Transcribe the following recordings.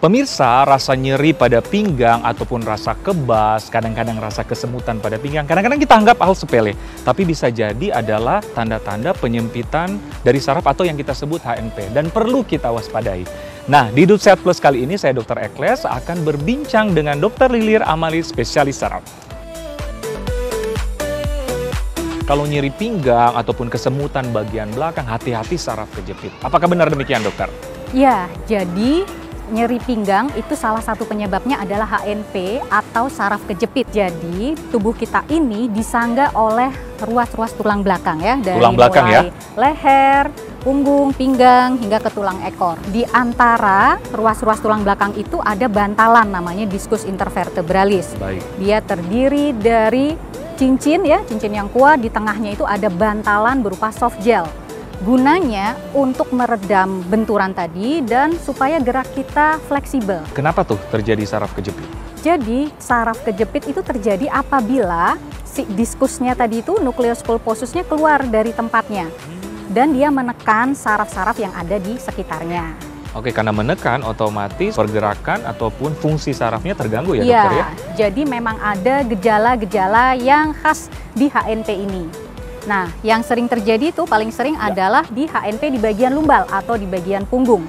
Pemirsa, rasa nyeri pada pinggang ataupun rasa kebas, kadang-kadang rasa kesemutan pada pinggang, kadang-kadang kita anggap hal sepele. Tapi bisa jadi adalah tanda-tanda penyempitan dari saraf atau yang kita sebut HNP. Dan perlu kita waspadai. Nah, di Hidup Sehat Plus kali ini saya Dr. Ekles akan berbincang dengan Dr. Lilir Amali, spesialis saraf. Kalau nyeri pinggang ataupun kesemutan bagian belakang, hati-hati saraf kejepit. Apakah benar demikian, dokter? Ya, jadi nyeri pinggang itu salah satu penyebabnya adalah HNP atau saraf kejepit. Jadi tubuh kita ini disangga oleh ruas-ruas tulang belakang ya, dari tulang belakang mulai ya? Leher, punggung, pinggang hingga ke tulang ekor. Di antara ruas-ruas tulang belakang itu ada bantalan namanya diskus intervertebralis. Baik. Dia terdiri dari cincin ya, cincin yang kuat, di tengahnya itu ada bantalan berupa soft gel. Gunanya untuk meredam benturan tadi dan supaya gerak kita fleksibel. Kenapa tuh terjadi saraf kejepit? Jadi saraf kejepit itu terjadi apabila si diskusnya tadi itu, nukleus pulposusnya keluar dari tempatnya. Dan dia menekan saraf-saraf yang ada di sekitarnya. Oke, karena menekan otomatis pergerakan ataupun fungsi sarafnya terganggu ya, Iya, dokter ya? jadi memang ada gejala-gejala yang khas di HNP ini. Nah, yang sering terjadi itu paling sering adalah di HNP di bagian lumbal atau di bagian punggung.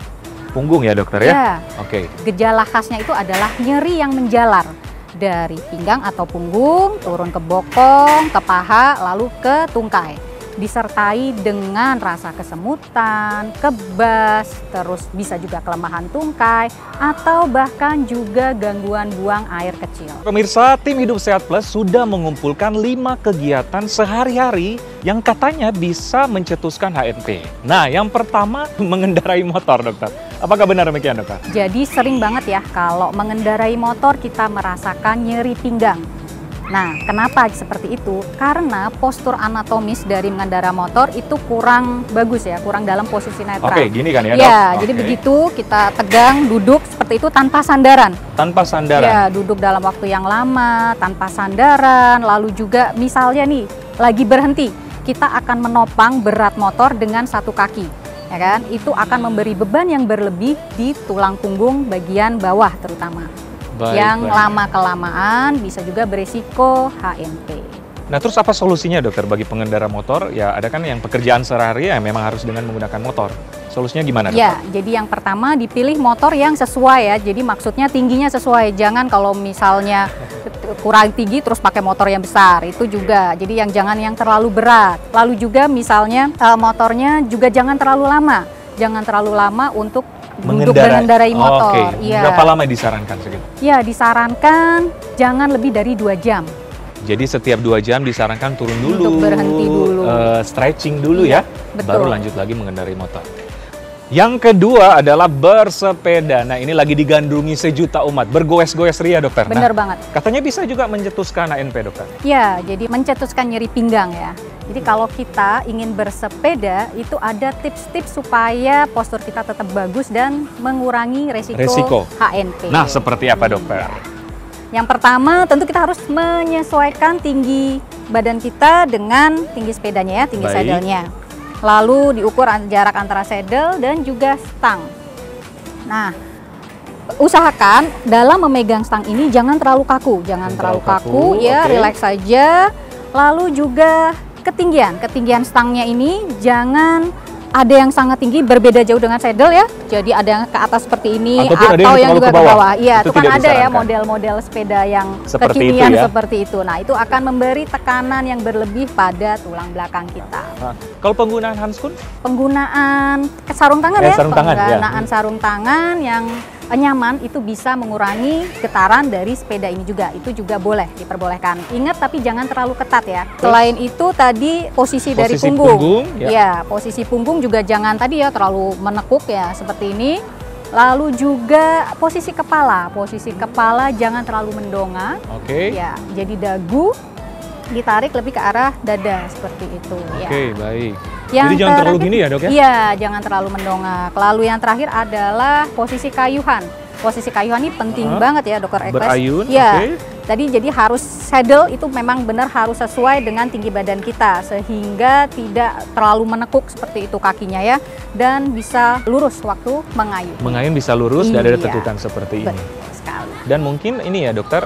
Punggung ya, dokter ya? Ya. Oke. Gejala khasnya itu adalah nyeri yang menjalar dari pinggang atau punggung, turun ke bokong, ke paha, lalu ke tungkai. Disertai dengan rasa kesemutan, kebas, terus bisa juga kelemahan tungkai, atau bahkan juga gangguan buang air kecil. Pemirsa, tim Hidup Sehat Plus sudah mengumpulkan 5 kegiatan sehari-hari yang katanya bisa mencetuskan HNP. Nah, yang pertama mengendarai motor, dokter. Apakah benar demikian, dokter? Jadi sering banget ya kalau mengendarai motor kita merasakan nyeri pinggang. Nah, kenapa seperti itu? Karena postur anatomis dari mengendara motor itu kurang bagus ya, kurang dalam posisi netral. Oke, gini kan ya, Dok? Ya, Oke. jadi begitu kita tegang, duduk seperti itu tanpa sandaran. Tanpa sandaran? Ya, duduk dalam waktu yang lama, tanpa sandaran, lalu juga misalnya nih, lagi berhenti, kita akan menopang berat motor dengan satu kaki. Ya kan? Itu akan memberi beban yang berlebih di tulang punggung bagian bawah terutama. Yang lama-kelamaan bisa juga berisiko HNP. Nah, terus apa solusinya, dokter, bagi pengendara motor? Ya, ada kan yang pekerjaan sehari-hari yang memang harus dengan menggunakan motor. Solusinya gimana, dokter? Ya, jadi yang pertama dipilih motor yang sesuai ya. Jadi maksudnya tingginya sesuai. Jangan kalau misalnya kurang tinggi terus pakai motor yang besar. Itu juga. Jadi jangan yang terlalu berat. Lalu juga misalnya motornya juga jangan terlalu lama. Jangan terlalu lama untuk mengendarai motor. Oke. Ya. Berapa lama disarankan segitu? Ya, disarankan jangan lebih dari 2 jam. Jadi setiap 2 jam disarankan turun dulu, Untuk berhenti dulu. Stretching dulu Iya, ya, betul. baru lanjut lagi mengendarai motor. Yang kedua adalah bersepeda. Nah, ini lagi digandrungi sejuta umat, bergoes-goes ria, dokter. Bener Nah, banget. katanya bisa juga mencetuskan HNP, dokter. Ya, jadi mencetuskan nyeri pinggang ya. Jadi kalau kita ingin bersepeda, itu ada tips-tips supaya postur kita tetap bagus dan mengurangi resiko HNP. Nah, seperti apa, dokter? Yang pertama, tentu kita harus menyesuaikan tinggi badan kita dengan tinggi sepedanya ya, tinggi Baik. sadelnya. Lalu diukur jarak antara saddle dan juga stang. Nah, usahakan dalam memegang stang ini jangan terlalu kaku, jangan terlalu kaku ya, oke. relax saja. Lalu juga ketinggian stangnya ini jangan ada yang sangat tinggi berbeda jauh dengan saddle ya. Jadi ada yang ke atas seperti ini Ataupun atau yang juga ke bawah. Itu Iya, itu kan tidak ada ya disarankan. model-model sepeda yang Seperti kekinian itu ya. seperti itu. Nah, itu akan memberi tekanan yang berlebih pada tulang belakang kita. Nah, kalau penggunaan handskun? Penggunaan sarung tangan ya, sarung tangan, ya. penggunaan sarung tangan yang nyaman itu bisa mengurangi getaran dari sepeda ini juga. Itu juga boleh diperbolehkan. Ingat tapi jangan terlalu ketat ya. Selain itu tadi posisi dari punggung. Ya, posisi punggung juga jangan tadi ya terlalu menekuk ya seperti ini. Lalu juga posisi kepala. Posisi kepala jangan terlalu mendongak. Oke. Ya, jadi dagu ditarik lebih ke arah dada seperti itu. Oke, baik. Yang Jadi jangan terlalu gini ya, dok ya? Iya, jangan terlalu mendongak. Lalu yang terakhir adalah posisi kayuhan. Posisi kayuhan ini penting banget ya, dokter Ekles. Berayun, Ya, oke. Tadi jadi harus saddle itu memang benar harus sesuai dengan tinggi badan kita sehingga tidak terlalu menekuk seperti itu kakinya ya, dan bisa lurus waktu mengayuh. Mengayun bisa lurus, dan ada Iya. tekukan seperti ini. Betul sekali. Dan mungkin ini ya dokter,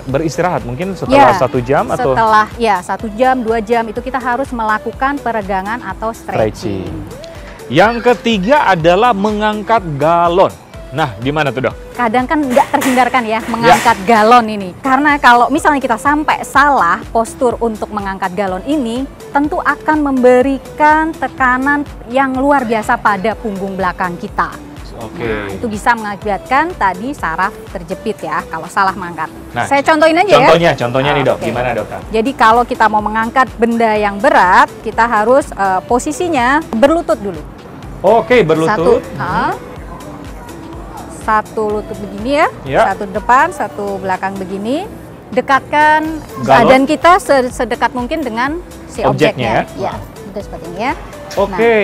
beristirahat mungkin setelah 1 jam atau setelah 1 jam 2 jam itu kita harus melakukan peregangan atau stretching. Yang ketiga adalah mengangkat galon. Nah, gimana tuh dok? Kadang kan nggak terhindarkan ya mengangkat galon ini. Karena kalau misalnya kita sampai salah postur untuk mengangkat galon ini, tentu akan memberikan tekanan yang luar biasa pada punggung belakang kita. Oke. Nah, itu bisa mengakibatkan tadi saraf terjepit ya kalau salah mengangkat. Nah, saya contohin aja ya. Contohnya nih dok, Oke. gimana dokter? Jadi kalau kita mau mengangkat benda yang berat, kita harus posisinya berlutut dulu. Oke, berlutut. Satu lutut begini ya, Ya. satu depan, satu belakang begini. Dekatkan Galon. badan kita sedekat mungkin dengan si Objeknya objeknya. Ya, itu seperti ini ya. Oke.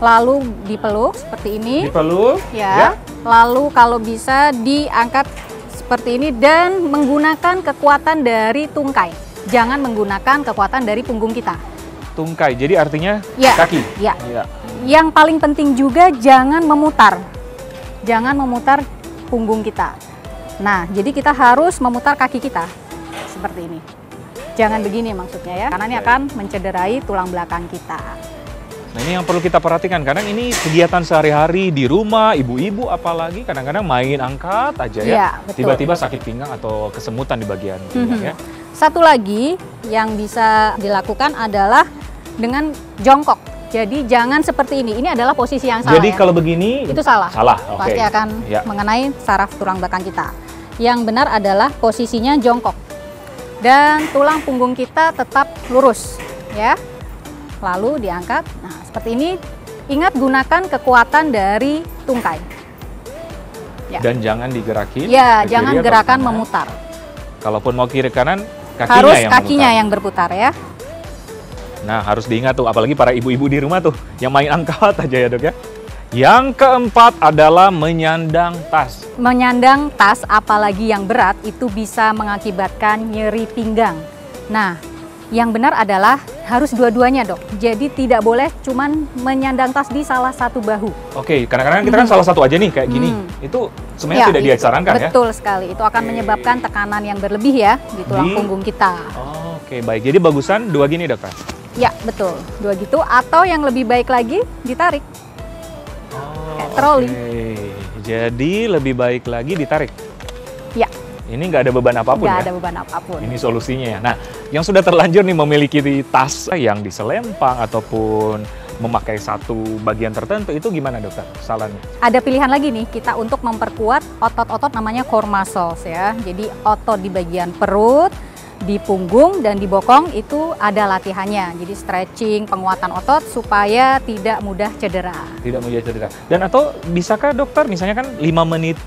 Lalu dipeluk seperti ini. Dipeluk. Ya. Lalu kalau bisa diangkat seperti ini dan menggunakan kekuatan dari tungkai. Jangan menggunakan kekuatan dari punggung kita. Tungkai. Jadi artinya Ya. kaki. Ya. Ya. Yang paling penting juga jangan memutar. Jangan memutar punggung kita. Nah, jadi kita harus memutar kaki kita seperti ini. Jangan begini maksudnya ya, karena ini akan mencederai tulang belakang kita. Nah, ini yang perlu kita perhatikan karena ini kegiatan sehari-hari di rumah, ibu-ibu apalagi kadang-kadang main angkat aja ya. Iya, betul. Tiba-tiba sakit pinggang atau kesemutan di bagian pinggang ya. Satu lagi yang bisa dilakukan adalah dengan jongkok. Jadi jangan seperti ini. Ini adalah posisi yang salah. Jadi ya. kalau begini Itu salah. Salah. Oke. Pasti akan Ya. mengenai saraf tulang belakang kita. Yang benar adalah posisinya jongkok. Dan tulang punggung kita tetap lurus, ya. Lalu diangkat. Nah, seperti ini. Ingat gunakan kekuatan dari tungkai. Ya. Dan jangan digerakin. Ya, ke kiri jangan atau gerakan kanan. memutar. Kalaupun mau kiri kanan, kakinya Harus yang kakinya memutar. yang berputar ya. Nah, harus diingat tuh, apalagi para ibu-ibu di rumah tuh, yang main angkat aja ya dok ya. Yang keempat adalah menyandang tas. Menyandang tas apalagi yang berat itu bisa mengakibatkan nyeri pinggang. Nah, yang benar adalah harus dua-duanya dok. Jadi tidak boleh cuman menyandang tas di salah satu bahu. Oke, kadang-kadang kita kan salah satu aja nih kayak gini. Itu sebenarnya tidak itu disarankan ya. betul sekali. Itu akan menyebabkan tekanan yang berlebih ya di tulang punggung kita. Oke, baik. Jadi bagusan dua gini dokter. Ya, betul. Dua gitu atau yang lebih baik lagi ditarik. Kayak troli. Oke. Jadi lebih baik lagi ditarik. Ya, Ini nggak ada beban apapun nggak ya. ada beban apapun. Ini solusinya ya. Nah, yang sudah terlanjur nih memiliki tas yang diselempang ataupun memakai satu bagian tertentu, itu gimana dokter sarannya? Ada pilihan lagi nih kita untuk memperkuat otot-otot namanya core muscles ya. Jadi otot di bagian perut, di punggung dan di bokong itu ada latihannya. Jadi stretching, penguatan otot supaya tidak mudah cedera. Tidak mau cedera. Dan atau bisakah dokter misalnya kan 5 menit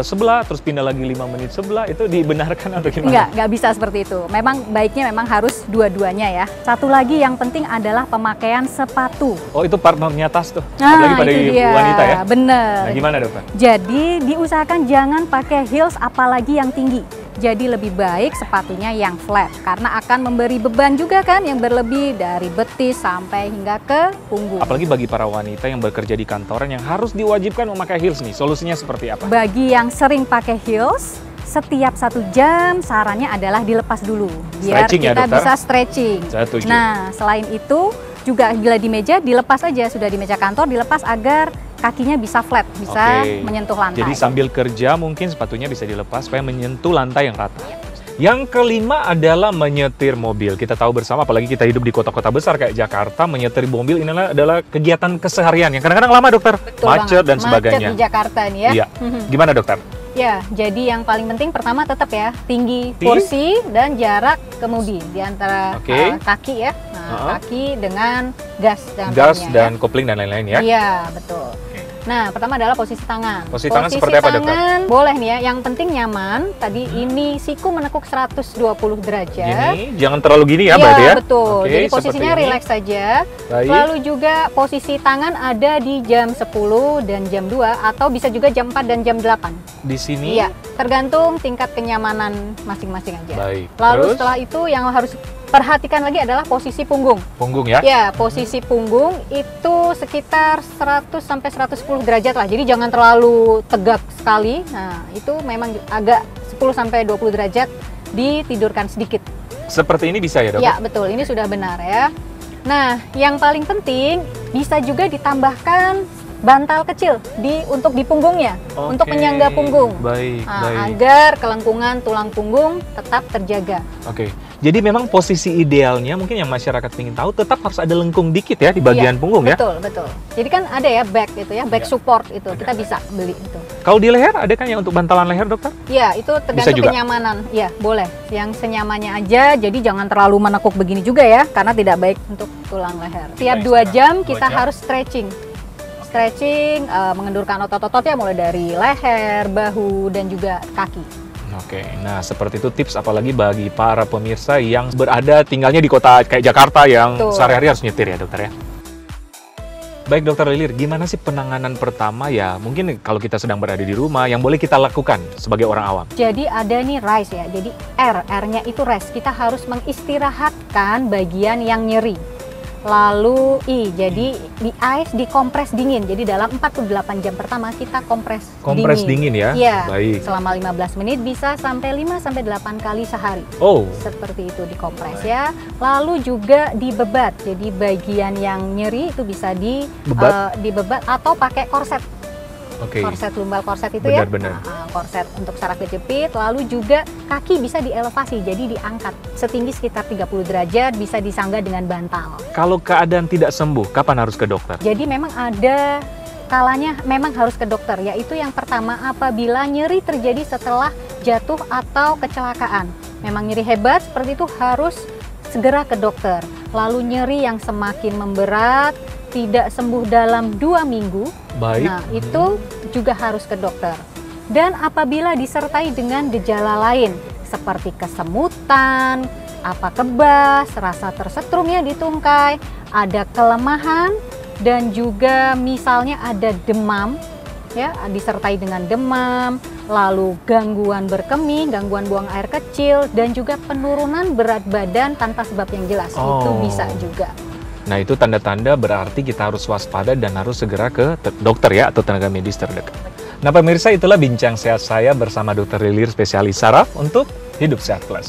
sebelah terus pindah lagi 5 menit sebelah, itu dibenarkan atau gimana? Nggak bisa seperti itu. Memang baiknya memang harus dua-duanya ya. Satu lagi yang penting adalah pemakaian sepatu. Oh, itu partnernya tas tuh. Nah, Apalagi pada itu dia. wanita ya. Bener. Nah, gimana dokter? Jadi diusahakan jangan pakai heels apalagi yang tinggi. Jadi lebih baik sepatunya yang flat karena akan memberi beban juga kan yang berlebih dari betis sampai hingga ke punggung. Apalagi bagi para wanita yang bekerja di kantoran yang harus diwajibkan memakai heels nih, solusinya seperti apa? Bagi yang sering pakai heels, setiap 1 jam sarannya adalah dilepas dulu biar Stretching ya, kita dokter? bisa stretching. Saya setuju. Nah, selain itu juga bila di meja dilepas aja, sudah di meja kantor dilepas agar kakinya bisa flat, bisa Oke. menyentuh lantai. Jadi sambil kerja mungkin sepatunya bisa dilepas supaya menyentuh lantai yang rata. Yang kelima adalah menyetir mobil. Kita tahu bersama, apalagi kita hidup di kota-kota besar kayak Jakarta, menyetir mobil ini adalah kegiatan keseharian yang kadang-kadang lama dokter, Betul macet banget. dan sebagainya. Macet di Jakarta nih ya. Iya. Gimana dokter? Ya, jadi yang paling penting pertama tetap ya tinggi Tinggi. kursi dan jarak kemudi di antara Oke. kaki ya. Nah, kaki dengan gas dan Gas remnya, dan kopling dan lain-lain ya. Iya, betul. Nah, pertama adalah posisi tangan. Posisi tangan seperti apa, dokter? tangan boleh nih ya, yang penting nyaman. Tadi ini siku menekuk 120 derajat. Gini, jangan terlalu gini ya Iya, berarti ya. betul. Oke, Jadi seperti posisinya ini. rileks saja. Baik. Lalu juga posisi tangan ada di jam 10 dan jam 2 atau bisa juga jam 4 dan jam 8. Di sini Iya. tergantung tingkat kenyamanan masing-masing aja. Baik. Lalu Terus? setelah itu yang harus perhatikan lagi adalah posisi punggung. Punggung ya? Ya, posisi punggung itu sekitar 100 sampai 110 derajat lah. Jadi jangan terlalu tegak sekali. Nah, itu memang agak 10 sampai 20 derajat ditidurkan sedikit. Seperti ini bisa ya, dokter? Ya, betul. Ini sudah benar ya. Nah, yang paling penting bisa juga ditambahkan bantal kecil untuk di punggungnya, untuk Oke, penyangga punggung. Baik, Nah, baik. agar kelengkungan tulang punggung tetap terjaga. Oke, jadi memang posisi idealnya mungkin yang masyarakat ingin tahu tetap harus ada lengkung dikit ya di bagian Iya, punggung ya. Betul, betul. Jadi kan ada ya back itu ya, back Iya. support itu kita bisa beli itu. Kalau di leher ada kan yang untuk bantalan leher, dokter? Ya, itu Bisa tergantung juga? kenyamanan. Ya, boleh. Yang senyamannya aja, jadi jangan terlalu menekuk begini juga ya, karena tidak baik untuk tulang leher. Tiap Baik, 2 jam 2 kita jam. harus stretching. Stretching, mengendurkan otot-ototnya mulai dari leher, bahu, dan juga kaki. Oke, nah seperti itu tips apalagi bagi para pemirsa yang berada tinggalnya di kota kayak Jakarta yang Betul. sehari-hari harus nyetir ya, dokter ya. Baik, dokter Lilir, gimana sih penanganan pertama ya? Mungkin kalau kita sedang berada di rumah yang boleh kita lakukan sebagai orang awam. Jadi ada nih rest ya, jadi R-nya itu rest. Kita harus mengistirahatkan bagian yang nyeri. Lalu jadi di ice, dikompres dingin. Jadi dalam 48 jam pertama kita kompres Kompres dingin ya? Iya, Baik. selama 15 menit bisa sampai 5-8 kali sehari. Oh, Seperti itu dikompres ya. Lalu juga dibebat. Jadi bagian yang nyeri itu bisa dibebat atau pakai korset. oke. Korset lumbal korset itu Benar-benar. ya. Korset untuk saraf kejepit. Lalu juga kaki bisa dielevasi, jadi diangkat setinggi sekitar 30 derajat, bisa disanggah dengan bantal. Kalau keadaan tidak sembuh, kapan harus ke dokter? Jadi memang ada kalanya memang harus ke dokter, yaitu yang pertama apabila nyeri terjadi setelah jatuh atau kecelakaan. Memang nyeri hebat seperti itu harus segera ke dokter. Lalu nyeri yang semakin memberat, tidak sembuh dalam 2 minggu, Baik. nah itu juga harus ke dokter. Dan apabila disertai dengan gejala lain seperti kesemutan, kebas, rasa tersetrum ya di tungkai, ada kelemahan, dan juga misalnya ada demam, ya disertai dengan demam, lalu gangguan berkemih, gangguan buang air kecil, dan juga penurunan berat badan tanpa sebab yang jelas, itu Oh. bisa juga. Nah, itu tanda-tanda berarti kita harus waspada dan harus segera ke dokter ya atau tenaga medis terdekat. Nah, pemirsa, itulah bincang sehat saya bersama Dr. Lilir, spesialis saraf untuk Hidup Sehat Plus.